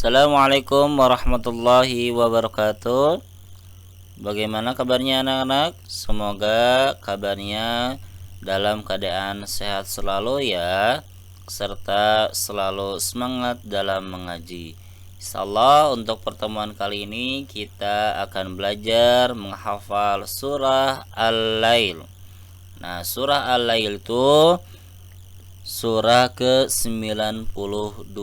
Assalamualaikum warahmatullahi wabarakatuh. Bagaimana kabarnya anak-anak? Semoga kabarnya dalam keadaan sehat selalu ya, serta selalu semangat dalam mengaji. Insyaallah untuk pertemuan kali ini kita akan belajar menghafal surah Al-Lail. Nah, surah Al-Lail itu surah ke-92,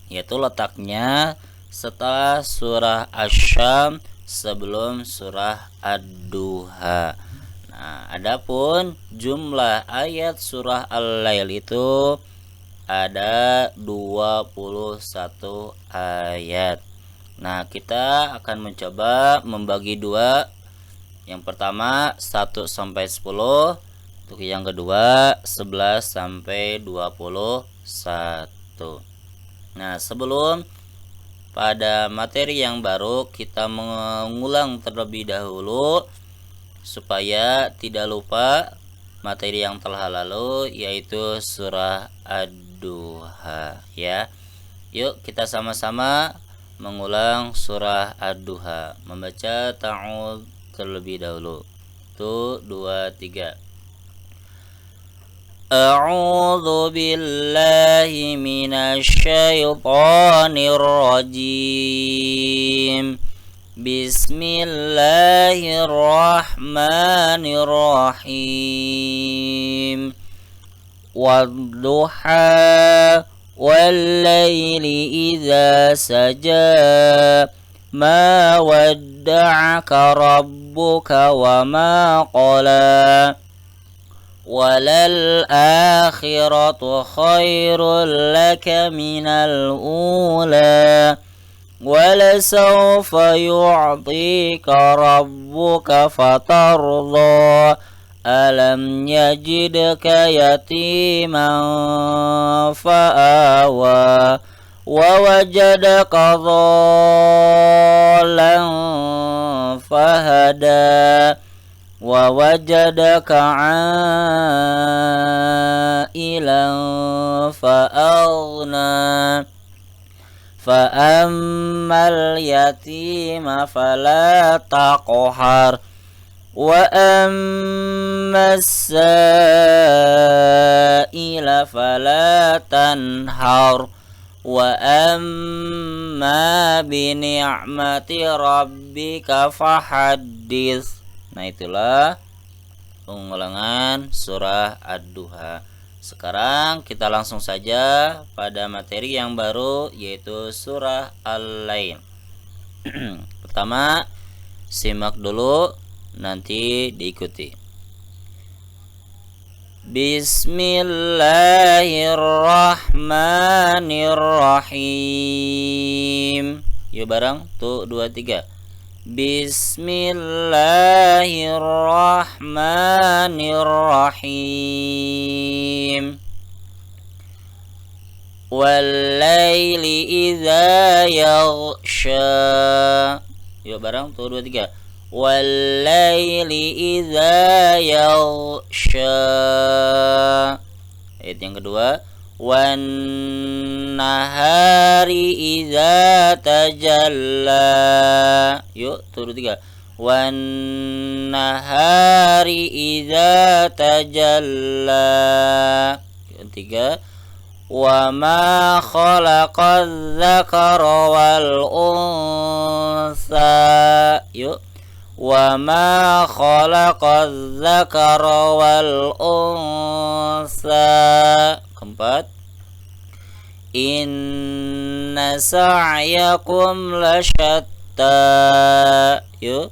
yaitu letaknya setelah surah Asy-Syams sebelum surah Ad-Duha. Nah, adapun jumlah ayat surah Al-Lail itu ada 21 ayat. Nah, kita akan mencoba membagi dua. Yang pertama 1 sampai 10, untuk yang kedua 11 sampai 21. Nah, sebelum pada materi yang baru, kita mengulang terlebih dahulu supaya tidak lupa materi yang telah lalu, yaitu surah Ad-Duha ya. Yuk kita sama-sama mengulang surah Ad-Duha, membaca ta'awudz terlebih dahulu. 1, 2, 3. A'udzu billahi minasy syaithanir rajim. Bismillahirrahmanirrahim. Wadduha wal-laili idza saja. Ma wadda'aka rabbuka wa ma qala. وَلَلْآخِرَةُ خَيْرٌ لَكَ مِنَ الْأُولَى وَلَسَوْفَ يُعْطِيكَ رَبُّكَ فَتَرْضَى أَلَمْ يَجِدْكَ يَتِيمًا فَآوَى وَوَجَدَكَ ضَالًّا فَهَدَى وَوَجَدَكَ عَائِلًا فَأَغْنَى فَأَمَّا الْيَتِيمَ فَلَا تَقْهَرْ وَأَمَّا السَّائِلَ فَلَا تَنْهَرْ وَأَمَّا بِنِعْمَةِ رَبِّكَ فَحَدِّثْ. Nah, itulah pengulangan surah Ad-Duha. Sekarang kita langsung saja pada materi yang baru, yaitu surah Al-Lail. Pertama, simak dulu, nanti diikuti. Bismillahirrahmanirrahim. Yuk bareng, 1, 2, 3. Bismillahirrahmanirrahim. Wal-laili idza yaghsha. Yuk bareng, 1, 2, 3. Wal-laili idza yaghsha. Ayat yang kedua, wan nahari idza tajalla. Yuk, 1, 2, 3. Wan nahari idza tajalla. Yang ketiga, wa ma khalaqadz dzakara wal unsa. Yuk, wa ma khalaqadz dzakara wal unsa. Keempat, inna sa'yakum lasyatta. Yuk,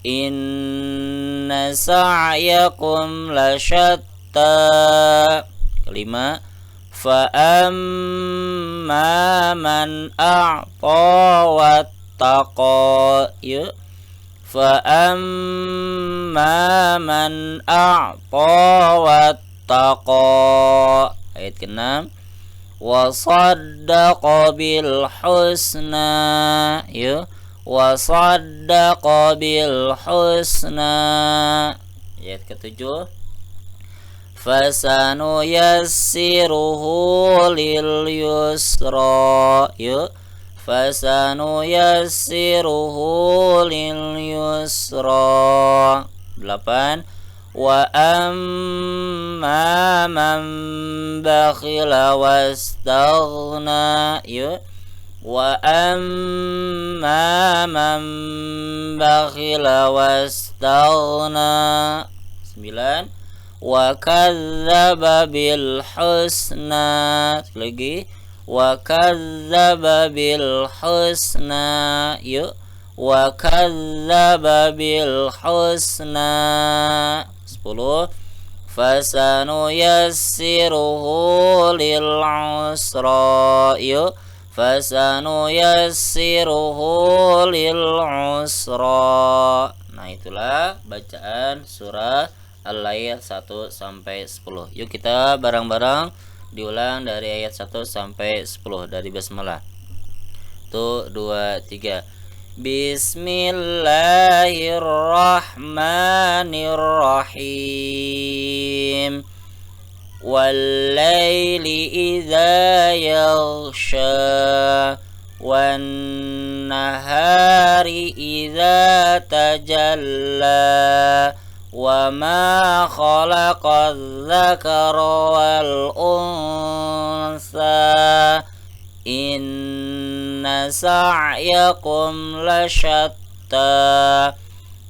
inna sa'yakum lasyatta. Kelima, fa amma man a'ta wattaqa. Yuk, fa amma man a'ta wattaqa. Ayat ke-6, wa saddaqa bil husna. Yuk, wa saddaqa bil husna. Ayat ke-7, fasanuyassiruhu lil yusra. Yuk, fasanuyassiruhu lil yusra. 8. Wa amma man bakhila wastaghna. Yuk, wa amma man bakhila wastaghna. 9. Wa kadzdzaba bil husna. Lagi, wa kadzdzaba bil husna. Yuk, wa kadzdzaba bil husna. 10. Fasanuyassiruhu lil usra. Yuk, fasanuyassiruhu lil usra. Nah, itulah bacaan surah Al-Lail 1 sampai 10. Yuk kita bareng-bareng diulang dari ayat 1 sampai 10 dari basmalah. 1 2 3. Bismillahirrahmanirrahim. Wal-laili idza yaghsha wan nahari idza tajalla wa ma khalaqadz dzakara wal unsa inna sa'yakum lasyatta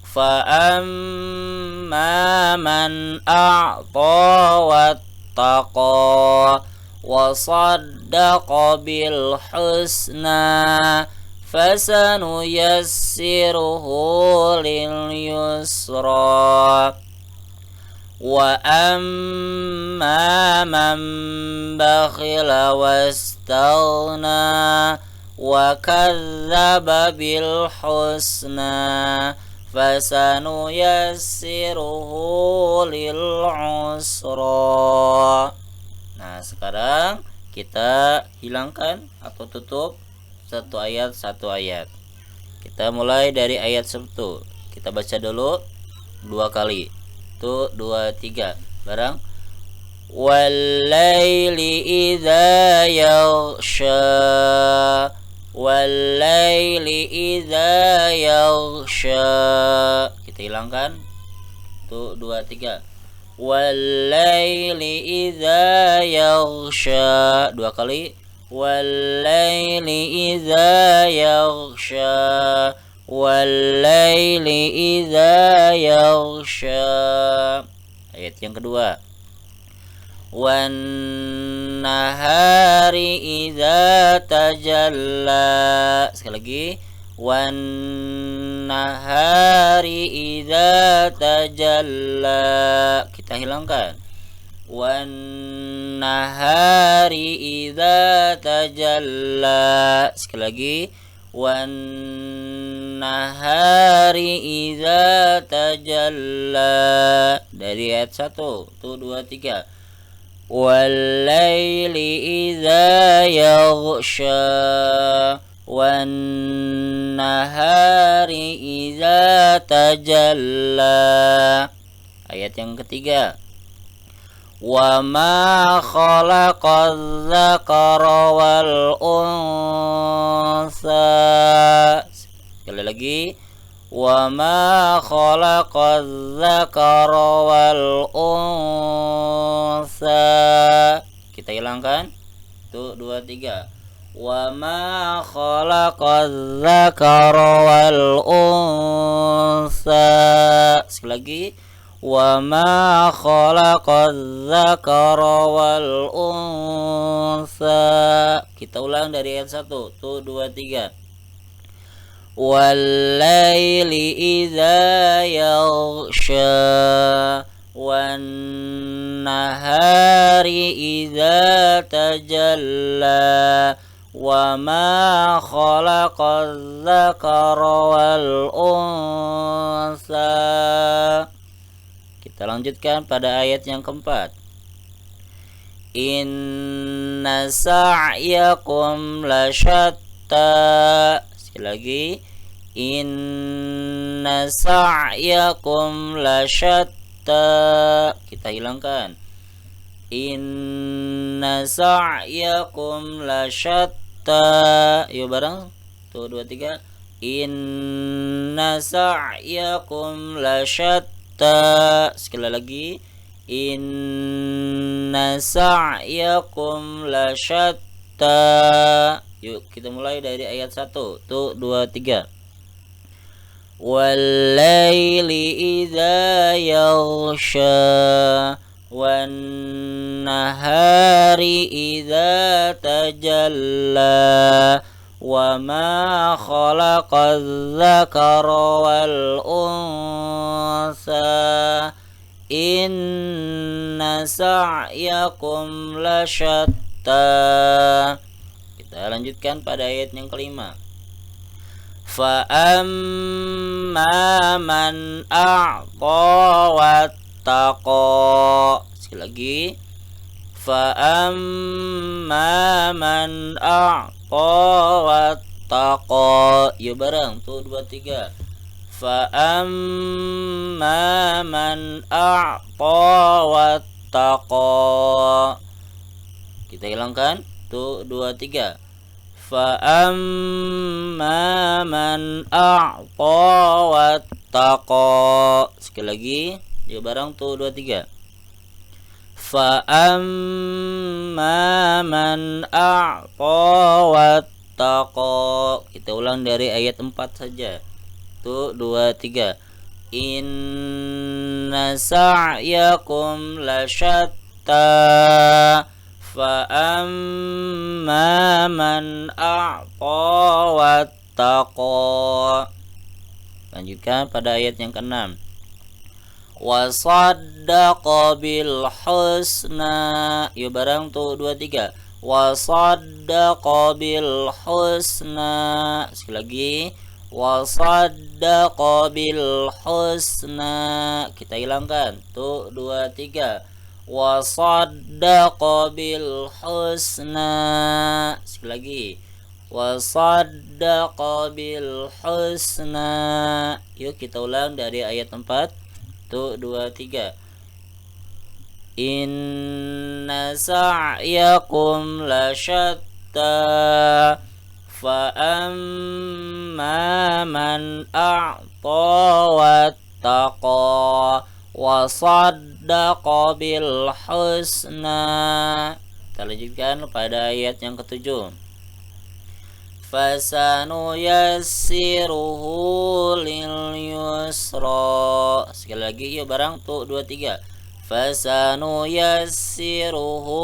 fa amma man a'ta wattaqa wa saddaqa bil husna fasanuyassiruhu lil yusra wa amma man bakhila wastaghna wa kadzdzaba bil husna fasanuyassiruhu lil usra. Nah, sekarang kita hilangkan atau tutup satu ayat. Kita mulai dari ayat 1. Kita baca dulu 2 kali. 1 2 3 bareng. Wal-laili idza yaghsha. Wal-laili idza yaghsha. Kita hilangkan. 1 2 3. Wal-laili idza yaghsha. 2 kali. Wal-laili idza yaghsha. Wal-laili idza yaghsha. Ayat yang kedua. Wan nahari idza tajalla. Sekali lagi. Wan nahari idza tajalla. Kita hilangkan. Wan nahari idza tajalla. Sekali lagi. Wan nahari idza tajalla. Dari ayat 1. 1 2 3. Wal laili idza yaghsha. Wan nahari idza tajalla. Ayat yang ketiga. Wa ma khalaqadz dzakara wal unsa. Sekali lagi. Wa ma khalaqadz dzakara wal unsa. Kita hilangkan. 1 2 3. Wa ma khalaqadz dzakara wal unsa. Sekali lagi. Wa ma khalaqadz dzakara wal unsa. Kita ulang dari ayat 1. 1 2 3. Wal laili idza yaghsha. Wan nahari idza tajalla. Wa ma khalaqadz dzakara wal unsa. Kita lanjutkan pada ayat yang keempat. Inna sa'yakum lasyatta. Sekali lagi. Inna sa'yakum lasyatta. Kita hilangkan. Inna sa'yakum lasyatta. Yuk bareng. Tuh 2 3. Inna sa'yakum lasyatta. Sekali lagi. Inna sa'yakum lasyatta. Yuk kita mulai dari ayat 1. Tuh 2 3. Wal-laili idza yaghsha wan-nahari idza tajalla wa ma khalaqadz-dzakara wal-unsa inna sa'yakum lasyatta. Kita lanjutkan pada ayat yang kelima. Fa amma man a'ta wattaqa. Sekali lagi. Fa amma man a'ta wattaqa. Yuk bareng. Tuh 2 3. Fa amma man a'ta wattaqa. Kita hilangkan. Tuh 2 3. Fa amma man a'ta wattaqa. Sekali lagi. Yuk bareng tuh 2 3. Fa amma man a'ta wattaqa. Kita ulang dari ayat 4 saja. Tuh 2 3. Inna sa'yakum lasyatta. Fa amma man a'ta wattaqa. Lanjutkan pada ayat yang ke-6. Wa saddaqa bil husna. Yuk bareng tuh 2 3. Wa saddaqa bil husna. Sekali lagi. Wa saddaqa bil husna. Kita hilangkan. Tuh 2 3. Wa saddaqa bil husna. Sekali lagi. Wa saddaqa bil husna. Yuk kita ulang dari ayat 4. Tuh 2 3. Inna sa'yakum lasyatta. Fa amma man a'ta wattaqa wa saddaqa bil husna. Kita lanjutkan pada ayat yang ke-7. Fasanu yassiruhu lil yusra. Sekali lagi yuk bareng tuh 2 3. Fasanu yassiruhu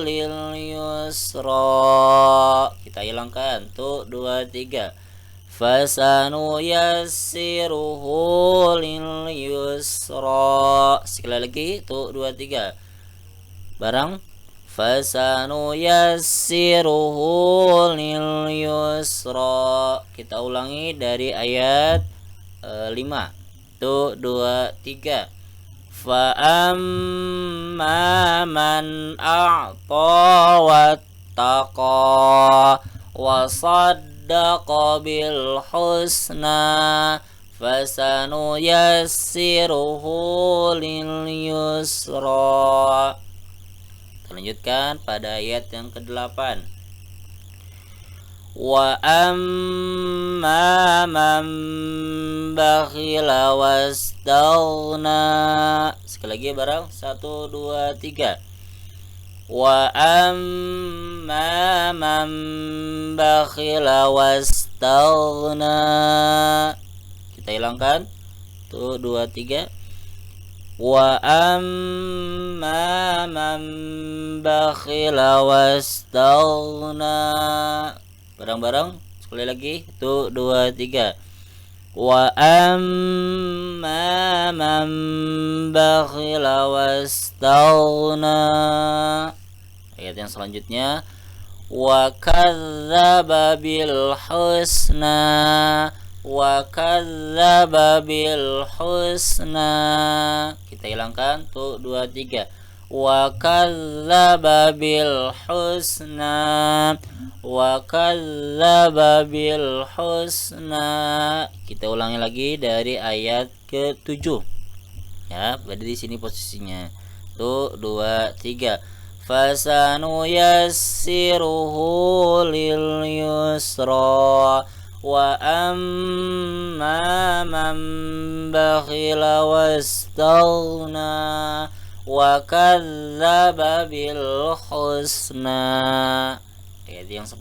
lil yusra. Kita hilangkan tuh 2 3. Fasanu yassiruhu lil yusra. Sekali lagi tuh 2 3. Barang. Fasanu yassiruhu lil yusra. Kita ulangi dari ayat 5. Tuh 2 3. Fa amma man a'ta wattaqa wa saddaqa bil husna fasanu yassiruhu lil yusra. Lanjutkan pada ayat yang ke-8. Wa amma man bakhila wastaghna. Sekali lagi bareng 1 2 3. Wa amma man bakhila wastaghna. Kita hilangkan. Tuh 2 3. Wa amma man bakhila wastaghna. Bareng-bareng sekali lagi. Itu 2 3. Wa amma man bakhila wastaghna. Ayat yang selanjutnya. Wa kadzdzaba bil husna. Wa kadzdzaba bil husna. Kita hilangkan tuh 2 3. Wa kadzdzaba bil husna. Wa kadzdzaba bil husna. Kita ulangi lagi dari ayat ke-7. Ya, berada di sini posisinya. Tuh, 2, 3. Fasanuyassiruhu lil yusra wa amma man bakhila wastaghna wa kadzdzaba bil husna. Ayat yang 10.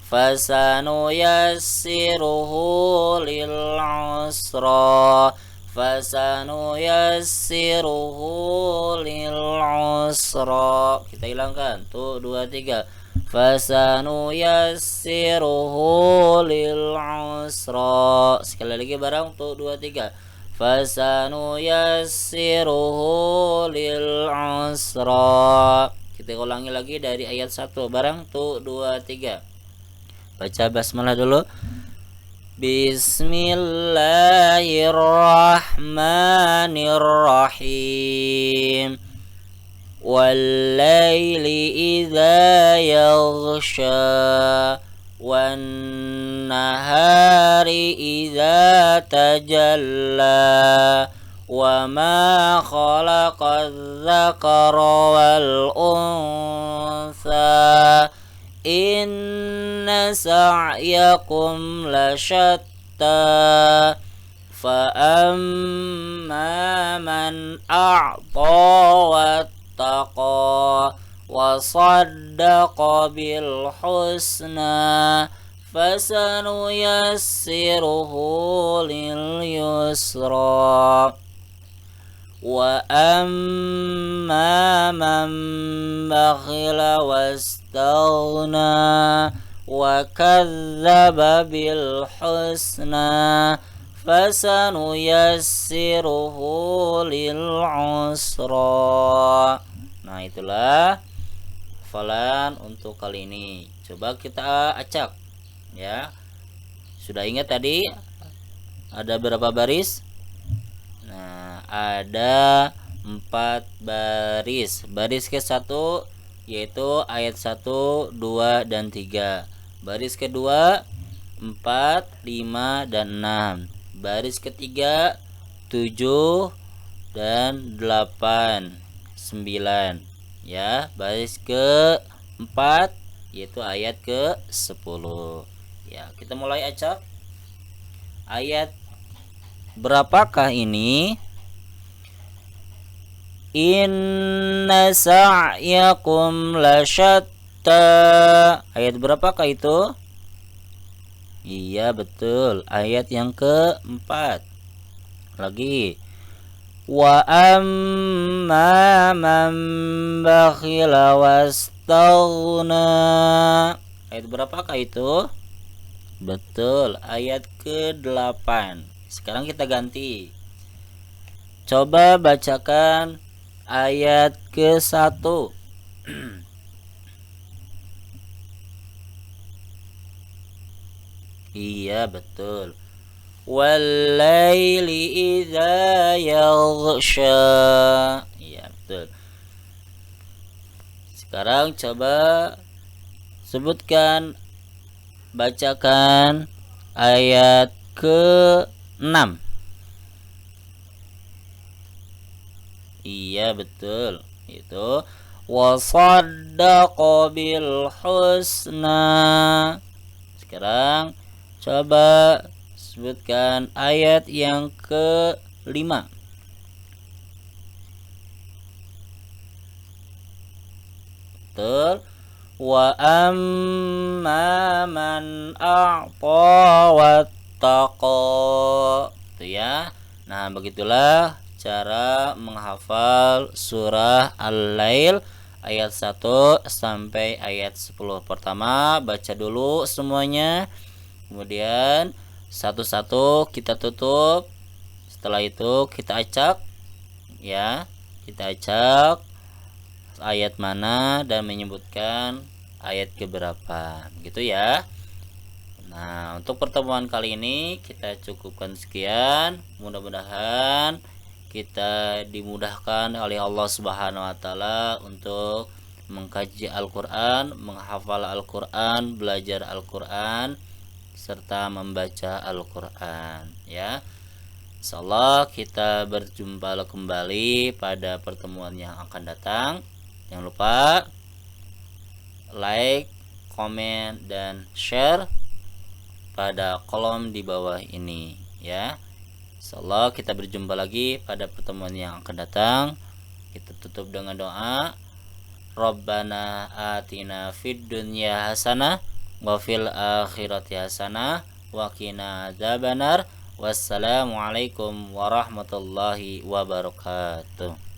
Fasanuyassiruhu lil usra fasanuyassiruhu lil usra. Kita hilangkan. Tuh, 2, 3. Fasanuyassiruhu lil usra. Sekali lagi bareng. Tuh, 2, 3. Fasanuyassiruhu lil usra. Kita ulangi lagi dari ayat 1 bareng. Tuh, 2, 3. Baca basmalah dulu. Bismillahirrahmanirrahim. Wal-laili idza yaghsha wan nahari idza tajalla wa ma khalaqadz dzakara wal untha inna sa'yakum lasyatta fa amma man a'ta wattaqa wa saddaqa bil husna fasanuyassiruhu lil yusra wa amma man bakhila wastaghna wa kadzdzaba bil husna fasanuyassiruhu lil usra. Nah, itulah hafalan untuk kali ini. Coba kita acak ya. Sudah ingat tadi ada berapa baris? Nah, ada 4 baris. Baris ke-1 yaitu ayat 1, 2, dan 3. Baris kedua 4, 5, dan 6. Baris ketiga 7 dan 8, 9 ya. Baris ke-4 yaitu ayat ke-10 ya. Kita mulai acak. Ayat berapakah ini? Inna sa'yakum lasyatta. Ayat berapakah itu? Iya, betul. Ayat yang ke-4. Lagi. Wa amma man bakhila wastaghna. Ayat berapakah itu? Betul, ayat ke-8. Sekarang kita ganti. Coba bacakan ayat ke-1. Iya, betul. Wal-laili idza yaghsha. Iya, betul. Sekarang coba sebutkan, bacakan ayat ke-6. Iya, betul. Itu wasaddaqa bil husna. Sekarang coba sebutkan ayat yang ke-5. Betul. Wa amma man a'ta wattaqa. Itu ya. Nah, begitulah cara menghafal surah Al-Lail ayat 1 sampai ayat 10. Pertama, baca dulu semuanya. Kemudian satu-satu kita tutup. Setelah itu kita acak ya. Kita acak ayat mana dan menyebutkan ayat keberapa. Gitu ya. Nah, untuk pertemuan kali ini kita cukupkan sekian. Mudah-mudahan kita dimudahkan oleh Allah Subhanahu wa taala untuk mengkaji Al-Qur'an, menghafal Al-Qur'an, belajar Al-Qur'an serta membaca Al-Qur'an ya. Insyaallah kita berjumpa kembali pada pertemuan yang akan datang. Jangan lupa like, komen, dan share pada kolom di bawah ini ya. Insyaallah kita berjumpa lagi pada pertemuan yang akan datang. Kita tutup dengan doa. Rabbana atina fid dunya hasanah wa fil akhirati hasanah wa qina adzabannar. Wassalamualaikum warahmatullahi wabarakatuh.